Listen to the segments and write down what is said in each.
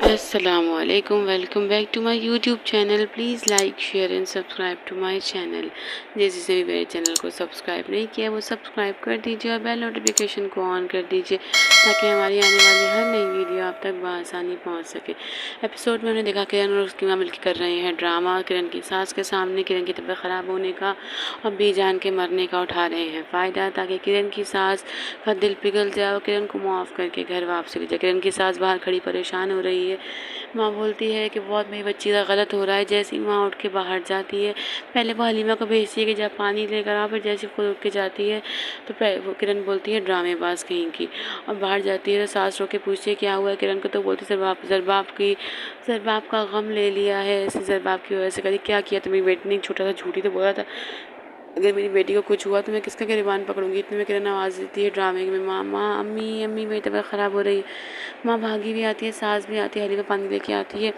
Assalamualaikum, welcome back to my YouTube channel. Please like share and subscribe to my channel. जिसने भी मेरे channel को subscribe नहीं किया वो सब्सक्राइब कर दीजिए और बेल नोटिफिकेशन को ऑन कर दीजिए ताकि हमारी आने वाली हर नई वीडियो आप तक बआसानी पहुंच सके। एपिसोड में हमने देखा किरण और उसकी माँ मिलकर कर रहे हैं ड्रामा। किरण की सास के सामने किरण की तबीयत ख़राब होने का और बीजान के मरने का उठा रहे हैं फ़ायदा ताकि किरण की सास का दिल पिघल जाए और किरण को माफ़ करके घर वापसी ले जाए। किरण की सास बाहर खड़ी परेशान हो रही है। माँ बोलती है कि बहुत मेरी बच्ची का गलत हो रहा है। जैसी माँ उठ के बाहर जाती है, पहले वो हलीमा को भेजती है कि जा पानी लेकर आओ, फिर जैसे खुद उठ के जाती है तो वो किरण बोलती है ड्रामेबाज कहीं की, और बाहर जाती है तो सास रो के पूछती है क्या हुआ है किरण को, तो बोलती है जरबाप का गम ले लिया है, ऐसे जरबाप की वजह से। कभी क्या किया तुम्हें बेटी ने, छोटा सा झूठी तो बोला था, अगर मेरी बेटी को कुछ हुआ तो मैं किसका गिरबान पकड़ूंगी। इतने में किरण आवाज़ देती है ड्रामे में, माँ माँ अम्मी अम्मी मेरी तबीयत ख़राब हो रही है। माँ भागी भी आती है, सास भी आती है, हरी में पानी लेके आती है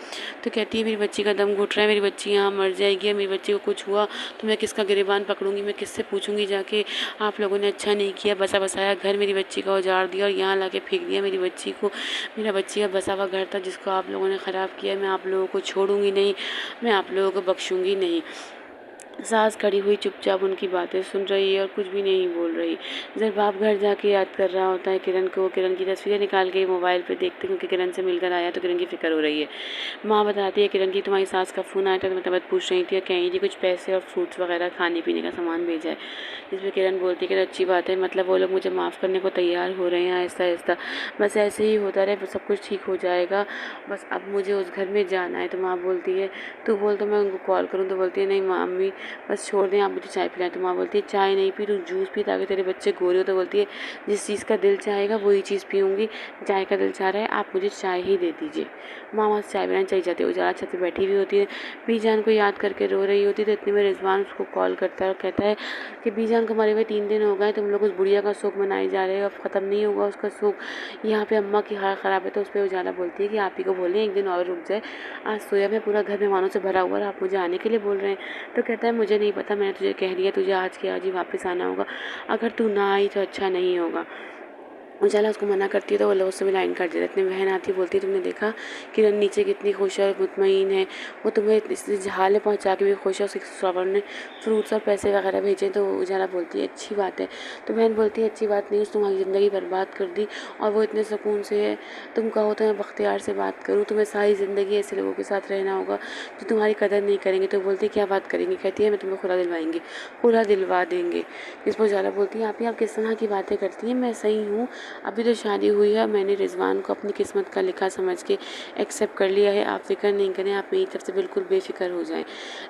तो कहती है मेरी बच्ची का दम घुट रहा है, मेरी बच्ची यहाँ मर जाएगी, मेरी बच्ची को कुछ हुआ तो मैं किसका गिरबान पकड़ूंगी, मैं किससे पूछूंगी जाके। आप लोगों ने अच्छा नहीं किया, बसा बसाया घर मेरी बच्ची का उजाड़ दिया और यहाँ ला के फेंक दिया मेरी बच्ची को। मेरा बच्ची का बसा हुआ घर था जिसको आप लोगों ने ख़राब किया। मैं आप लोगों को छोड़ूंगी नहीं, मैं आप लोगों को बख्शूंगी नहीं। सास खड़ी हुई चुपचाप उनकी बातें सुन रही है और कुछ भी नहीं बोल रही। जरबाप घर जाके याद कर रहा होता है किरण को। किरण की तस्वीरें निकाल के मोबाइल पे देखते क्योंकि किरण से मिलकर आया तो किरण की फिक्र हो रही है। माँ बताती है किरण की तुम्हारी सास का फ़ोन आया था तो मैं तबीयत पूछ रही थी और कह रही थी कुछ पैसे और फ्रूट्स वगैरह खाने पीने का सामान भेजा है। जिसमें किरण बोलती है कि अच्छी बात है, मतलब वो लोग मुझे माफ़ करने को तैयार हो रहे हैं आहिस्ता आहिस्ता। बस ऐसे ही होता रहे, सब कुछ ठीक हो जाएगा। बस अब मुझे उस घर में जाना है। तो माँ बोलती है तू बोल तो मैं उनको कॉल करूँ, तो बोलती है नहीं माँ अम्मी बस छोड़ दें, आप मुझे चाय पिलाएं। तो माँ बोलती है चाय नहीं पी, तू जूस पी ताकि तेरे बच्चे गोरे हो। तो बोलती है जिस चीज़ का दिल चाहेगा वही चीज़ पीऊँगी, चाय का दिल चाह रहा है आप मुझे चाय ही दे दीजिए। माँ वहाँ से चाय बनाने चली जाती है। उजाला छत पे बैठी हुई होती है, बीजान को याद करके रो रही होती है। तो इतने में रिजवान उसको कॉल करता है और कहता है कि बीजान को मरे हुए 3 दिन हो गए, तुम लोग उस बुढ़िया का शोक मनाए जा रहे हो, अब ख़त्म नहीं होगा उसका शोक। यहाँ पे अम्मा की हालत ख़राब है। तो उस पर उजाला बोलती है कि आप ही को बोलें एक दिन और रुक जाए, आज सोया में पूरा घर मेहमानों से भरा हुआ और आप मुझे आने के लिए बोल रहे हैं। तो कहता है मुझे नहीं पता, मैंने तुझे कह दिया तुझे आज के आज ही वापस आना होगा, अगर तू ना आई तो अच्छा नहीं होगा। उजाला उसको मना करती है तो वो लोग उससे भी लाइन काट देता है। इतनी बहन आती है, बोलती है तुमने देखा किरण नीचे कितनी खुश है, मुतमईन है, वो तुम्हें इस हाल में पहुंचा के भी खुश है, उसके ससुराल ने फ्रूट्स और पैसे वगैरह भेजे। तो उजाला बोलती है अच्छी बात है। तो बहन बोलती है अच्छी बात नहीं, उसने तुम्हारी ज़िंदगी बर्बाद कर दी और वो इतने सुकून से है। तुम कहो तो मैं बख्तियार से बात करूँ, तुम्हें सारी ज़िंदगी ऐसे लोगों के साथ रहना होगा जो तुम्हारी कदर नहीं करेंगे। तो बोलती है क्या बात करेंगी, कहती है मैं तुम्हें खुला दिलवाएंगे, खुला दिलवा देंगे। इस पर उजाला बोलती है आप किस तरह की बातें करती हैं, मैं सही हूँ, अभी तो शादी हुई है, मैंने रिजवान को अपनी किस्मत का लिखा समझ के एक्सेप्ट कर लिया है, आप फ़िक्र नहीं करें, आप मेरी तरफ से बिल्कुल बेफिक्र हो जाएं।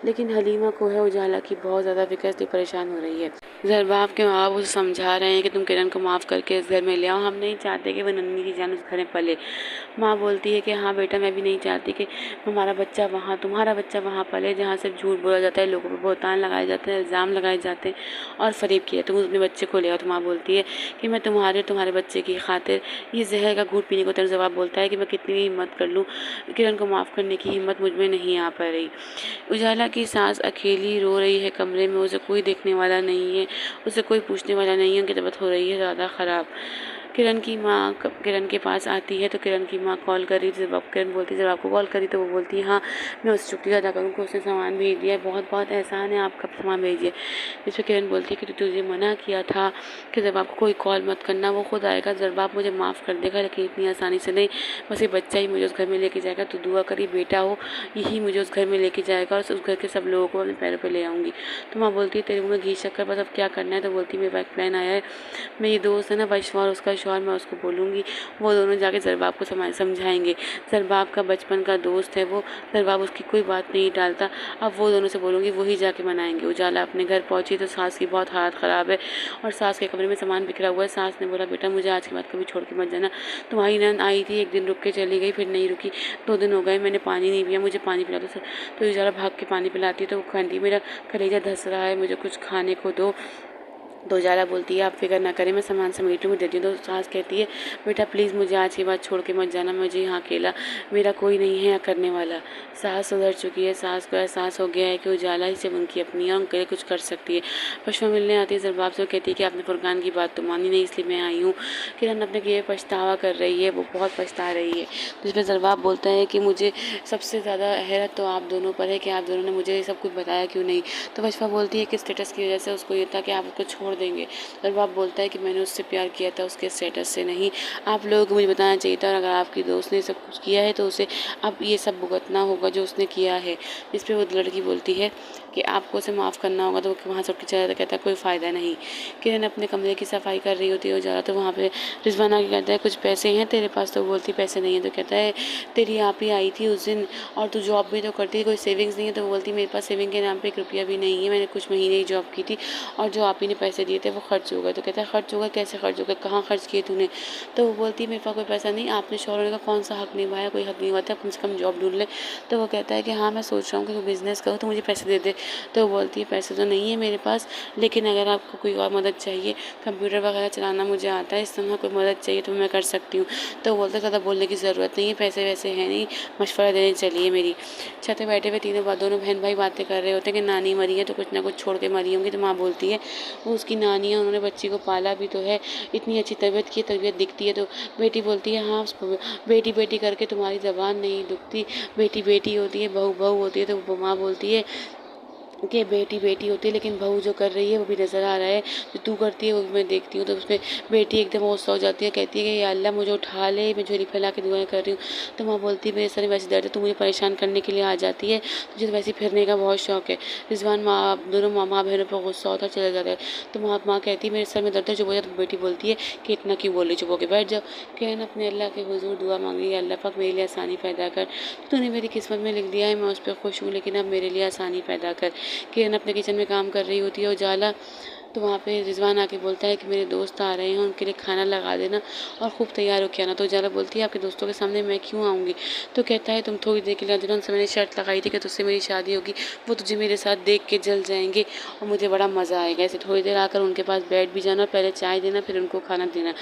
लेकिन हलीमा को है उजाला की बहुत ज़्यादा फिक्र, इसलिए परेशान हो रही है। जरबाब के माँ बाप उसे समझा रहे हैं कि तुम किरण को माफ़ करके इस घर में ले आओ, हम नहीं चाहते कि वह नन्ही की जान उस घर में पले। माँ बोलती है कि हाँ बेटा मैं भी नहीं चाहती कि हमारा बच्चा वहाँ, तुम्हारा बच्चा वहाँ पले जहाँ से झूठ बोला जाता है, लोगों पर बहतान लगाए जाते हैं, इल्ज़ाम लगाए जाते हैं और फ़रेब किया। तुम अपने बच्चे को ले आओ। तो माँ बोलती है कि मैं तुम्हारे बच्चे की खातिर ये जहर का घूंट पीने को तेरा जवाब बोलता है कि मैं कितनी भी हिम्मत कर लूँ, किरण को माफ़ करने की हिम्मत मुझ में नहीं आ पा रही। उजाला की सास अकेली रो रही है कमरे में, उसे कोई देखने वाला नहीं है, उसे कोई पूछने वाला नहीं है, उनकी तबीयत हो रही है ज़्यादा ख़राब। किरण की माँ किरण के पास आती है तो किरण की माँ कॉल करी, जब आप किरण बोलती है जब आपको कॉल करी तो वो बोलती है हाँ मैं उससे शुक्रिया अदा करूँ कि उसने सामान भेज दिया है, बहुत बहुत एहसान है आपका सामान भेजिए। जिस पर किरण बोलती है कि तुझे मना किया था कि जब आपको कोई कॉल मत करना, वो खुद आएगा, जब आप मुझे माफ़ कर देगा लेकिन इतनी आसानी से नहीं, बस ये बच्चा ही मुझे उस घर में लेके जाएगा। तो दुआ करी बेटा हो यही मुझे उस घर में लेके जाएगा और उस घर के सब लोगों को अपने पैरों पे ले आऊँगी। तो माँ बोलती है तेरे मुँह में घी शक्कर, बस अब क्या करना है। तो बोलती है मेरे पास प्लान आया है, मेरी दोस्त है ना वैश्वा और उसका शौहर, मैं उसको बोलूँगी, वो दोनों जाके जरबाब को समझाएंगे। जरबाब का बचपन का दोस्त है वो, जरबाब उसकी कोई बात नहीं टालता, अब वो दोनों से बोलूँगी वही जाके मनाएंगे। उजाला अपने घर पहुंची तो सास की बहुत हालत ख़राब है और सास के कमरे में सामान बिखरा हुआ है। सास ने बोला बेटा मुझे आज के बाद कभी छोड़ के मत जाना, तुम्हारी नंद आई थी, एक दिन रुक के चली गई, फिर नहीं रुकी, 2 दिन हो गए मैंने पानी नहीं पिया, मुझे पानी पिला दो सर। तो उजाला भाग के पानी पिलाती है तो वो कहती मेरा कलेजा धस रहा है, मुझे कुछ खाने को दो। तो उजाला बोलती है आप फिक्र ना करें, मैं सामान समेटूँ, मैं देती हूँ। तो सास कहती है बेटा प्लीज़ मुझे आज के बाद छोड़ के मत जाना, मुझे यहाँ अकेला, मेरा कोई नहीं है यहाँ करने वाला। सास सुधर चुकी है, सास को एहसास हो गया है कि उजाला ही सिर्फ उनकी अपनी है, उनके लिए कुछ कर सकती है। पुष्पा मिलने आती है ज़रबाब से, कहती है कि आपने फुरकान की बात तो मानी नहीं, इसलिए मैं आई हूँ। किरण अपने किए पछतावा कर रही है, वो बहुत पछता रही है। जिस पर ज़रबाब बोलता है कि मुझे सबसे ज़्यादा हैरत तो आप दोनों पर है कि आप दोनों ने मुझे ये सब कुछ बताया क्यों नहीं। तो पुष्पा बोलती है कि स्टेटस की वजह से उसको ये था कि आप उसको छोड़ देंगे। ज़रबाब बोलता है कि मैंने उससे प्यार किया था, उसके स्टेटस से नहीं। आप लोगों को मुझे बताना चाहिए था, और अगर आपकी दोस्त ने सब कुछ किया है तो उसे अब ये सब भुगतना होगा जो उसने किया है। इस पर वो लड़की बोलती है कि आपको उसे माफ़ करना होगा। तो वो वहाँ से उठ के चला जाता, कहता है कोई फ़ायदा नहीं। किरण अपने कमरे की सफाई कर रही होती है उजाला, तो वहाँ पे रिजवान आके कहता है कुछ पैसे हैं तेरे पास। तो बोलती पैसे नहीं है। तो कहता है तेरी आप ही आई थी उस दिन और तू जॉब भी तो करती है, कोई सेविंग्स नहीं है। तो वो बोलती मेरे पास सेविंग के नाम पे 1 रुपया भी नहीं है, मैंने कुछ महीने ही जॉब की थी और जो आप ही ने पैसे दिए थे वो खर्च हो गए। तो कहता है खर्च हो गए, कैसे खर्च हो गए, कहाँ खर्च किए तूने। तो वो बोलती है मेरे पास कोई पैसा नहीं, आपने शौहर होने का कौन सा हक निभाया, कोई हक नहीं निभाता, कम से कम जॉब ढूंढ ले। तो वो कहता है कि हाँ मैं सोच रहा हूँ कि बिज़नेस करूँ, तो मुझे पैसे दे दे। तो वो बोलती है पैसे तो नहीं है मेरे पास, लेकिन अगर आपको कोई और मदद चाहिए, कंप्यूटर वगैरह चलाना मुझे आता है, इस तरह कोई मदद चाहिए तो मैं कर सकती हूँ। तो वो बोलता है ज़्यादा बोलने की ज़रूरत नहीं है, पैसे वैसे हैं नहीं, मशवरा देने चलिए मेरी। छत पे बैठे हुए दोनों बहन भाई बातें कर रहे होते हैं कि नानी मरी है तो कुछ ना कुछ छोड़ के मरी होंगी। तो माँ बोलती है वो उसकी नानी है, उन्होंने बच्ची को पाला भी तो है, इतनी अच्छी तबीयत की तबीयत दिखती है। तो बेटी बोलती है हाँ बेटी बेटी करके तुम्हारी ज़बान नहीं दुखती, बेटी बेटी होती है, बहू बहू होती है। तो माँ बोलती है कि बेटी बेटी होती है, लेकिन बहू जो कर रही है वो भी नज़र आ रहा है, जो तू करती है वो भी मैं देखती हूँ। तो उसमें बेटी एकदम गुस्सा हो जाती है, कहती है कि या अल्लाह मुझे उठा ले, मैं झोली फैला के दुआएं कर रही हूँ। तो माँ बोलती है मेरे सर में वैसे दर्द है, तू मुझे परेशान करने के लिए आ जाती है, तुझे तो वैसे फिरने का बहुत शौक है। रिजवान माँ दोनों माँ बहनों पर गुस्सा होता चला जाता है। तो माँ कहती है मेरे सर में दर्द है, चुप हो जा। तो बेटी बोलती है कि इतना क्यों बोल रही, चुप होकर बैठ जाओ। कहन अपने अल्लाह के हुजूर दुआ मांग रही है, अल्लाह पाक मेरे लिए आसानी पैदा कर, तूने मेरी किस्मत में लिख दिया है, मैं उस पर खुश हूँ, लेकिन अब मेरे लिए आसानी पैदा कर। किरण अपने किचन में काम कर रही होती है उजाला, तो वहाँ पे रिजवान आके बोलता है कि मेरे दोस्त आ रहे हैं, उनके लिए खाना लगा देना और खूब तैयार हो के आना। तो उजाला बोलती है आपके दोस्तों के सामने मैं क्यों आऊँगी। तो कहता है तुम थोड़ी देर के लिए उनसे मैंने शर्त लगाई थी कि तुझसे मेरी शादी होगी, वो तुझे मेरे साथ देख के जल जाएंगे और मुझे बड़ा मज़ा आएगा। ऐसे थोड़ी देर आकर उनके पास बैठ भी जाना, पहले चाय देना फिर उनको खाना देना।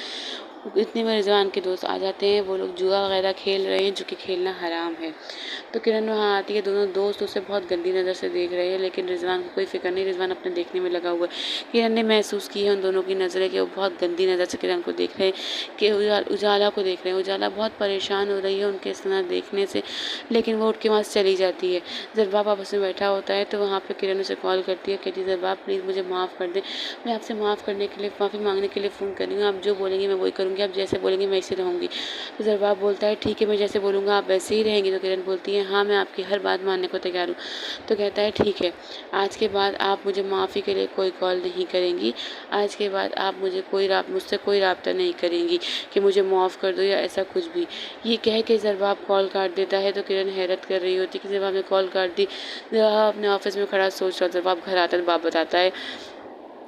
इतने में रिजवान के दोस्त आ जाते हैं, वो लोग जुआ वगैरह खेल रहे हैं जो कि खेलना हराम है। तो किरण वहाँ आती है, दोनों दोस्त उसे बहुत गंदी नज़र से देख रहे हैं, लेकिन रिजवान को कोई फिक्र नहीं, रिजवान अपने देखने में लगा हुआ है। किरण ने महसूस की है उन दोनों की नज़रें कि वो बहुत गंदी नज़र से किरण को देख रहे हैं, कि उजाला को देख रहे हैं। उजाला बहुत परेशान हो रही है उनके इस तरह देखने से, लेकिन वो उठ के वहाँ से चली जाती है। ज़रबाब आपस में बैठा होता है, तो वहाँ पर किरण उसे कॉल करती है, कहती ज़रबाब प्लीज़ मुझे माफ़ कर दे, मैं आपसे माफ़ करने के लिए माफ़ी मांगने के लिए फ़ोन कर रही हूँ, आप जो बोलेंगे मैं वही करूँगी, आप जैसे बोलेंगे मैं ऐसे रहूँगी। तो ज़रबाब बोलता है ठीक है मैं जैसे बोलूँगा आप वैसे ही रहेंगी। तो किरण बोलती है हाँ मैं आपकी हर बात मानने को तैयार हूँ। तो कहता है ठीक है, आज के बाद आप मुझे माफ़ी के लिए कोई कॉल नहीं करेंगी, आज के बाद आप मुझसे कोई रब्ता नहीं करेंगी कि मुझे माफ़ कर दो या ऐसा कुछ भी। ये कह के ज़रबाब कॉल काट देता है। तो किरण हैरत कर रही होती कि ज़रबाब ने कॉल काट दी। ज़रबाब अपने ऑफिस में खड़ा सोच रहा, ज़रबाब घर आता है तो बाप बताता है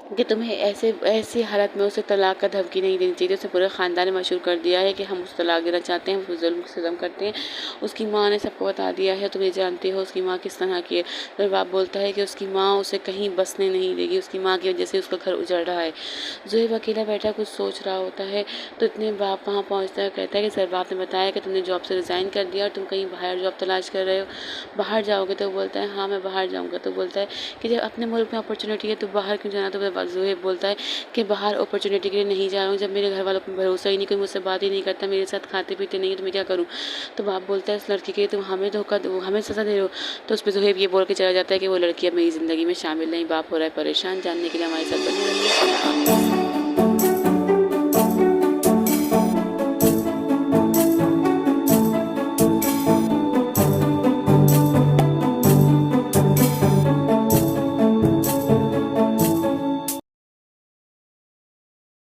कि तुम्हें ऐसी हालत में उसे तलाक का धमकी नहीं देनी चाहिए। उसे पूरे ख़ानदान ने मशहूर कर दिया है कि हम उसे तलाक देना चाहते हैं, हम जुल्म सितम करते हैं। उसकी माँ ने सबको बता दिया है, तुम ये जानते हो उसकी माँ किस तरह की है। फिर बाप बोलता है कि उसकी माँ उसे कहीं बसने नहीं देगी, उसकी माँ की वजह से उसका घर उजड़ रहा है। ज़ुहैब अकेला बैठा कुछ सोच रहा होता है, तो इतने बाप वहाँ पहुँचता है, कहता है कि सरबाब ने बताया कि तुमने जॉब से रिज़ाइन कर दिया और तुम कहीं बाहर जॉब तलाश कर रहे हो, बाहर जाओगे। तो बोलता है हाँ मैं बाहर जाऊँगा। तो बोलता है कि जब अपने मुल्क में अपॉर्चुनिटी है तो बाहर क्यों जाना। तो ज़ुहैब बोलता है कि बाहर अपॉर्चुनिटी के लिए नहीं जा रहा हूँ, जब मेरे घर वालों को भरोसा ही नहीं, कोई मुझसे बात ही नहीं करता, मेरे साथ खाते पीते नहीं है, तो मैं क्या करूँ। तो बाप बोलता है उस लड़की के लिए तुम हमें धोखा दो, हमें सज़ा दे रहे हो। तो उस पर ज़ुहैब ये बोल के चला जाता है कि वो लड़की अब मेरी ज़िंदगी में शामिल नहीं। बाप हो रहा है परेशान। जानने के लिए हमारे साथ बने रहिए।